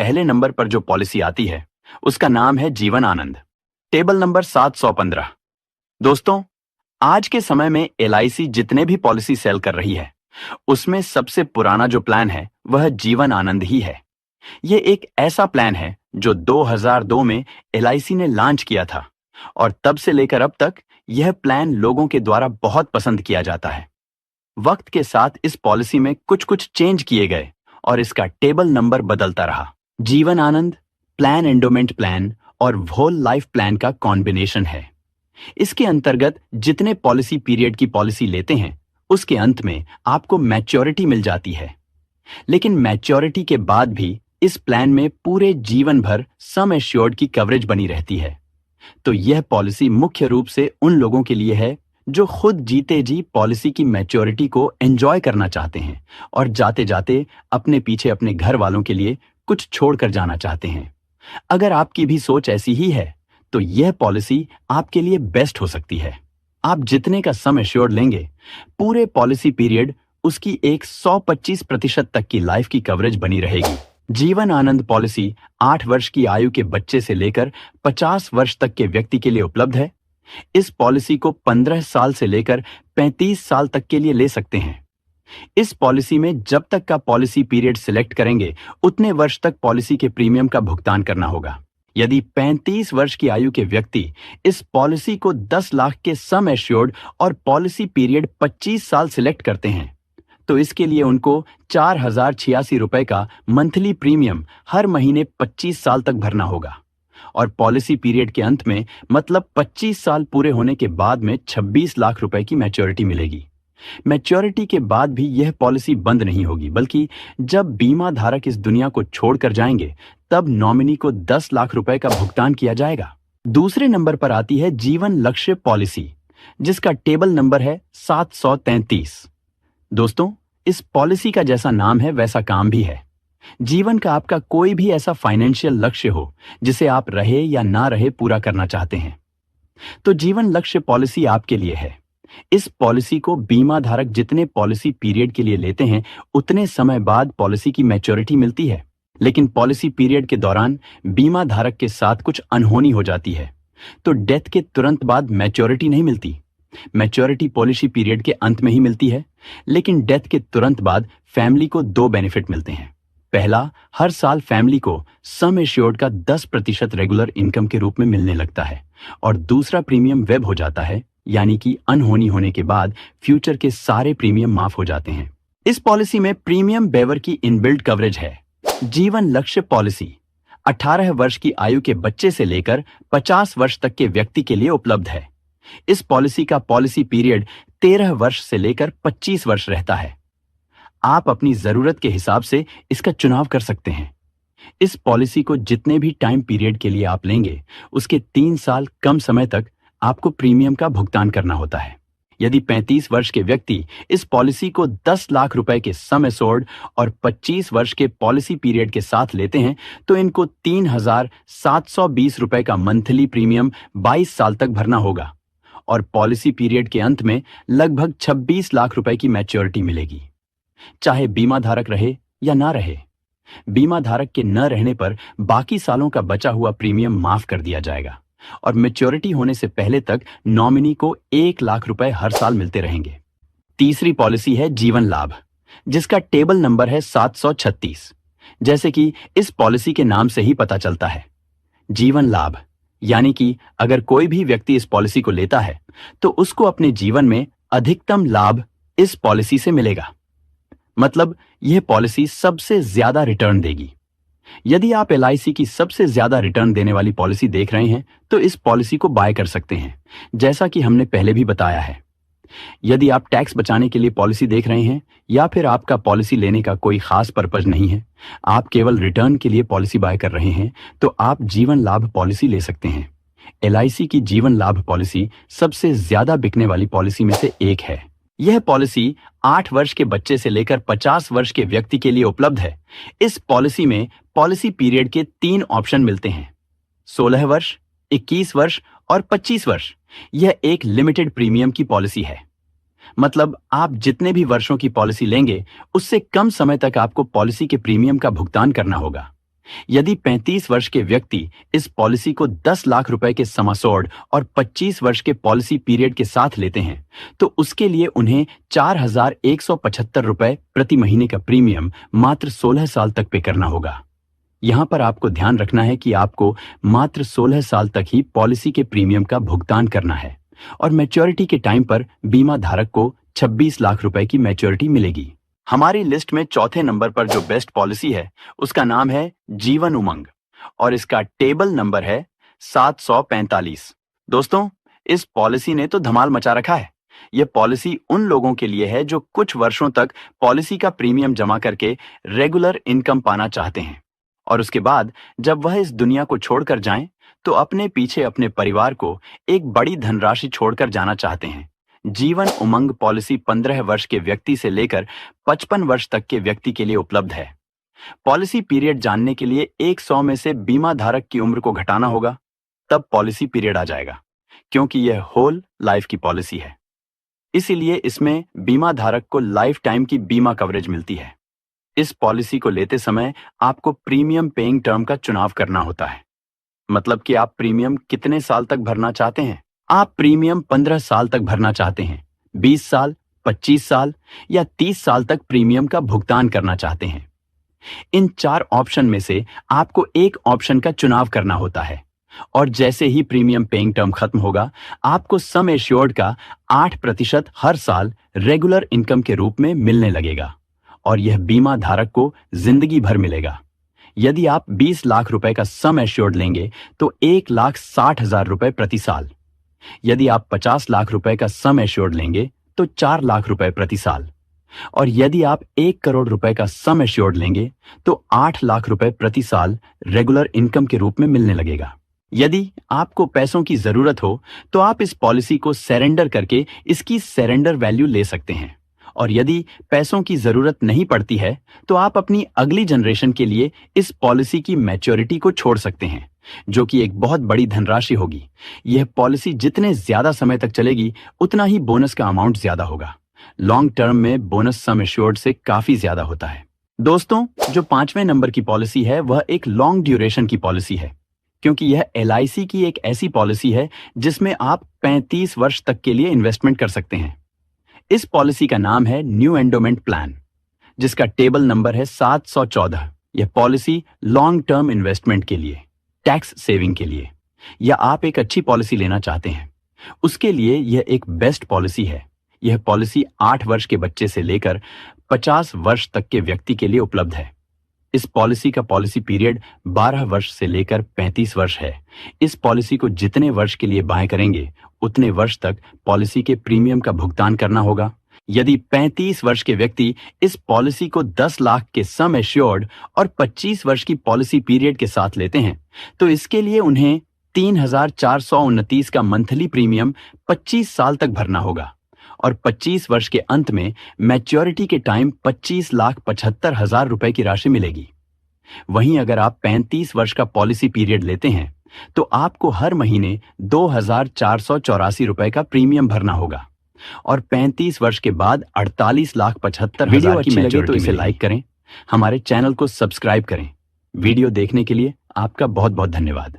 पहले नंबर पर जो पॉलिसी आती है उसका नाम है जीवन आनंद, टेबल नंबर 715। दोस्तों, आज के समय में एलआईसी जितने भी पॉलिसी सेल कर रही है उसमें सबसे पुराना जो प्लान है वह जीवन आनंद ही है। ये एक ऐसा प्लान है जो 2002 में एलआईसी ने लॉन्च किया था और तब से लेकर अब तक यह प्लान लोगों के द्वारा बहुत पसंद किया जाता है। वक्त के साथ इस पॉलिसी में कुछ कुछ चेंज किए गए और इसका टेबल नंबर बदलता रहा। Jeevan Anand plan endowment plan और होल लाइफ प्लान का कॉम्बिनेशन है। इसके अंतर्गत जितने पॉलिसी पीरियड की पॉलिसी लेते हैं उसके अंत में आपको मैच्योरिटी मिल जाती है, लेकिन मैच्योरिटी के बाद भी इस प्लान में पूरे जीवन भर सम एश्योर्ड की कवरेज बनी रहती है। तो यह पॉलिसी मुख्य रूप से उन लोगों के लिए है जो खुद जीते जी पॉलिसी की मैच्योरिटी को एंजॉय करना चाहते हैं और जाते जाते अपने पीछे अपने घर वालों के लिए कुछ छोड़कर जाना चाहते हैं। अगर आपकी भी सोच ऐसी ही है तो यह पॉलिसी आपके लिए बेस्ट हो सकती है। आप जितने का सम एश्योर्ड लेंगे, पूरे पॉलिसी पीरियड उसकी एक 125% तक की लाइफ की कवरेज बनी रहेगी। जीवन आनंद पॉलिसी 8 वर्ष की आयु के बच्चे से लेकर 50 वर्ष तक के व्यक्ति के लिए उपलब्ध है। इस पॉलिसी को 15 साल से लेकर 35 साल तक के लिए ले सकते हैं। इस पॉलिसी में जब तक का पॉलिसी पीरियड सिलेक्ट करेंगे उतने वर्ष तक पॉलिसी के प्रीमियम का भुगतान करना होगा। यदि 35 वर्ष की आयु के व्यक्ति इस पॉलिसी को 10 लाख के सम एश्योर्ड और पॉलिसी पीरियड 25 साल सिलेक्ट करते हैं तो इसके लिए उनको 4086 रुपए का मंथली प्रीमियम हर महीने 25 साल तक भरना होगा और पॉलिसी पीरियड के अंत में मतलब 25 साल पूरे होने के बाद में 26 लाख रुपए की मैच्योरिटी मिलेगी। मैच्योरिटी के बाद भी यह पॉलिसी बंद नहीं होगी, बल्कि जब बीमा धारक इस दुनिया को छोड़कर जाएंगे तब नॉमिनी को 10 लाख रुपए का भुगतान किया जाएगा। दूसरे नंबर पर आती है जीवन लक्ष्य पॉलिसी, जिसका टेबल नंबर है 733। दोस्तों, इस पॉलिसी का जैसा नाम है वैसा काम भी है। जीवन का आपका कोई भी ऐसा फाइनेंशियल लक्ष्य हो जिसे आप रहे या ना रहे पूरा करना चाहते हैं तो जीवन लक्ष्य पॉलिसी आपके लिए है। इस पॉलिसी को बीमा धारक जितने पॉलिसी पीरियड के लिए लेते हैं उतने समय बाद पॉलिसी की मैच्योरिटी मिलती है, लेकिन पॉलिसी पीरियड के दौरान बीमा धारक के साथ कुछ अनहोनी हो जाती है तो डेथ के तुरंत बाद मैच्योरिटी नहीं मिलती। मैच्योरिटी पॉलिसी पीरियड के अंत में ही मिलती है, लेकिन डेथ के तुरंत बाद फैमिली को 2 बेनिफिट मिलते हैं। पहला, हर साल फैमिली को सम एश्योर्ड का 10% रेगुलर इनकम के रूप में मिलने लगता है और दूसरा प्रीमियम वेब हो जाता है, यानी कि अनहोनी होने के बाद फ्यूचर के सारे प्रीमियम माफ हो जाते हैं। इस पॉलिसी में प्रीमियम बेवर की इनबिल्ट कवरेज है। जीवन लक्ष्य पॉलिसी 18 वर्ष की आयु के बच्चे से लेकर 50 वर्ष तक के व्यक्ति के लिए उपलब्ध है। इस पॉलिसी का पॉलिसी पीरियड 13 वर्ष से लेकर 25 वर्ष रहता है। आप अपनी जरूरत के हिसाब से इसका चुनाव कर सकते हैं। इस पॉलिसी को जितने भी टाइम पीरियड के लिए आप लेंगे उसके 3 साल कम समय तक आपको प्रीमियम का भुगतान करना होता है। यदि 35 वर्ष के व्यक्ति इस पॉलिसी को 10 लाख रुपए के सम एश्योर्ड और 25 वर्ष के पॉलिसी पीरियड के साथ लेते हैं तो इनको 3720 रुपए का मंथली प्रीमियम 22 साल तक भरना होगा और पॉलिसी पीरियड के अंत में लगभग 26 लाख रुपए की मैच्योरिटी मिलेगी। चाहे बीमा धारक रहे या ना रहे, बीमा धारक के न रहने पर बाकी सालों का बचा हुआ प्रीमियम माफ कर दिया जाएगा और मैच्योरिटी होने से पहले तक नॉमिनी को 1 लाख रुपए हर साल मिलते रहेंगे। तीसरी पॉलिसी है जीवन लाभ, जिसका टेबल नंबर है 736। जैसे कि इस पॉलिसी के नाम से ही पता चलता है, जीवन लाभ यानी कि अगर कोई भी व्यक्ति इस पॉलिसी को लेता है तो उसको अपने जीवन में अधिकतम लाभ इस पॉलिसी से मिलेगा। मतलब यह पॉलिसी सबसे ज्यादा रिटर्न देगी। यदि आप एलआईसी की सबसे ज्यादा रिटर्न देने वाली पॉलिसी देख रहे हैं तो इस पॉलिसी को बाय कर सकते हैं, जैसा कि हमने पहले भी बताया है। यदि आप टैक्स बचाने के लिए पॉलिसी देख रहे हैं या फिर आपका पॉलिसी लेने का कोई खास पर्पज नहीं है, आप केवल रिटर्न के लिए पॉलिसी बाय कर रहे हैं, तो आप जीवन लाभ पॉलिसी ले सकते हैं। एलआईसी की जीवन लाभ पॉलिसी सबसे ज्यादा बिकने वाली पॉलिसी में से एक है। यह पॉलिसी 8 वर्ष के बच्चे से लेकर 50 वर्ष के व्यक्ति के लिए उपलब्ध है। इस पॉलिसी में पॉलिसी पीरियड के 3 ऑप्शन मिलते हैं, 16 वर्ष, 21 वर्ष और 25 वर्ष। यह एक लिमिटेड प्रीमियम की पॉलिसी है। मतलब आप जितने भी वर्षों की पॉलिसी लेंगे उससे कम समय तक आपको पॉलिसी के प्रीमियम का भुगतान करना होगा। यदि 35 वर्ष के व्यक्ति इस पॉलिसी को 10 लाख रुपए के समासोड और 25 वर्ष के पॉलिसी पीरियड के साथ लेते हैं तो उसके लिए उन्हें 4,175 रुपए प्रति महीने का प्रीमियम मात्र 16 साल तक पे करना होगा। यहां पर आपको ध्यान रखना है कि आपको मात्र 16 साल तक ही पॉलिसी के प्रीमियम का भुगतान करना है और मैच्योरिटी के टाइम पर बीमा धारक को 26 लाख रुपए की मैच्योरिटी मिलेगी। हमारी लिस्ट में चौथे नंबर पर जो बेस्ट पॉलिसी है उसका नाम है जीवन उमंग और इसका टेबल नंबर है 745। दोस्तों, इस पॉलिसी ने तो धमाल मचा रखा है। यह पॉलिसी उन लोगों के लिए है जो कुछ वर्षों तक पॉलिसी का प्रीमियम जमा करके रेगुलर इनकम पाना चाहते हैं और उसके बाद जब वह इस दुनिया को छोड़कर जाएं तो अपने पीछे अपने परिवार को एक बड़ी धनराशि छोड़कर जाना चाहते हैं। जीवन उमंग पॉलिसी 15 वर्ष के व्यक्ति से लेकर 55 वर्ष तक के व्यक्ति के लिए उपलब्ध है। पॉलिसी पीरियड जानने के लिए 100 में से बीमा धारक की उम्र को घटाना होगा, तब पॉलिसी पीरियड आ जाएगा, क्योंकि यह होल लाइफ की पॉलिसी है। इसीलिए इसमें बीमा धारक को लाइफ टाइम की बीमा कवरेज मिलती है। इस पॉलिसी को लेते समय आपको प्रीमियम पेइंग टर्म का चुनाव करना होता है, मतलब कि आप प्रीमियम कितने साल तक भरना चाहते हैं। आप प्रीमियम 15 साल तक भरना चाहते हैं, 20 साल, 25 साल या 30 साल तक प्रीमियम का भुगतान करना चाहते हैं। इन 4 ऑप्शन में से आपको एक ऑप्शन का चुनाव करना होता है और जैसे ही प्रीमियम पेइंग टर्म खत्म होगा आपको सम एश्योर्ड का 8% हर साल रेगुलर इनकम के रूप में मिलने लगेगा और यह बीमा धारक को जिंदगी भर मिलेगा। यदि आप 20 लाख रुपए का सम एश्योर्ड लेंगे तो 1,60,000 रुपए प्रति साल। यदि आप 50 लाख रुपए का सम एश्योर्ड लेंगे तो 4 लाख रुपए प्रति साल और यदि आप 1 करोड़ रुपए का सम एश्योर्ड लेंगे तो 8 लाख रुपए प्रति साल रेगुलर इनकम के रूप में मिलने लगेगा। यदि आपको पैसों की जरूरत हो तो आप इस पॉलिसी को सरेंडर करके इसकी सरेंडर वैल्यू ले सकते हैं और यदि पैसों की जरूरत नहीं पड़ती है तो आप अपनी अगली जनरेशन के लिए इस पॉलिसी की मैच्योरिटी को छोड़ सकते हैं, जो कि एक बहुत बड़ी धनराशि होगी। यह पॉलिसी जितने ज्यादा समय तक चलेगी उतना ही बोनस का अमाउंट ज्यादा होगा। लॉन्ग टर्म में बोनस सम एश्योर्ड से काफी ज्यादा होता है। दोस्तों, जो 5वें नंबर की पॉलिसी है वह एक लॉन्ग ड्यूरेशन की पॉलिसी है, क्योंकि यह LIC की एक ऐसी पॉलिसी है जिसमें आप 35 वर्ष तक के लिए इन्वेस्टमेंट कर सकते हैं। इस पॉलिसी का नाम है न्यू एंडोमेंट प्लान, जिसका टेबल नंबर है 714। यह पॉलिसी लॉन्ग टर्म इन्वेस्टमेंट के लिए, टैक्स सेविंग के लिए, या आप एक अच्छी पॉलिसी लेना चाहते हैं उसके लिए यह एक बेस्ट पॉलिसी है। यह पॉलिसी 8 वर्ष के बच्चे से लेकर 50 वर्ष तक के व्यक्ति के लिए उपलब्ध है। इस पॉलिसी का पॉलिसी पीरियड 12 वर्ष से लेकर 35 वर्ष है। इस पॉलिसी को जितने वर्ष के लिए बाय करेंगे उतने वर्ष तक पॉलिसी के प्रीमियम का भुगतान करना होगा। यदि 35 वर्ष के व्यक्ति इस पॉलिसी को 10 लाख के सम एश्योर्ड और 25 वर्ष की पॉलिसी पीरियड के साथ लेते हैं तो इसके लिए उन्हें 3,429 का मंथली प्रीमियम 25 साल तक भरना होगा और 25 वर्ष के अंत में मैच्योरिटी के टाइम 25,75,000 रुपए की राशि मिलेगी। वहीं अगर आप 35 वर्ष का पॉलिसी पीरियड लेते हैं तो आपको हर महीने 2,484 रुपए का प्रीमियम भरना होगा और 35 वर्ष के बाद 48,75,000 की मैच्योरिटी। तो इसे लाइक करें, हमारे चैनल को सब्सक्राइब करें। वीडियो देखने के लिए आपका बहुत बहुत धन्यवाद।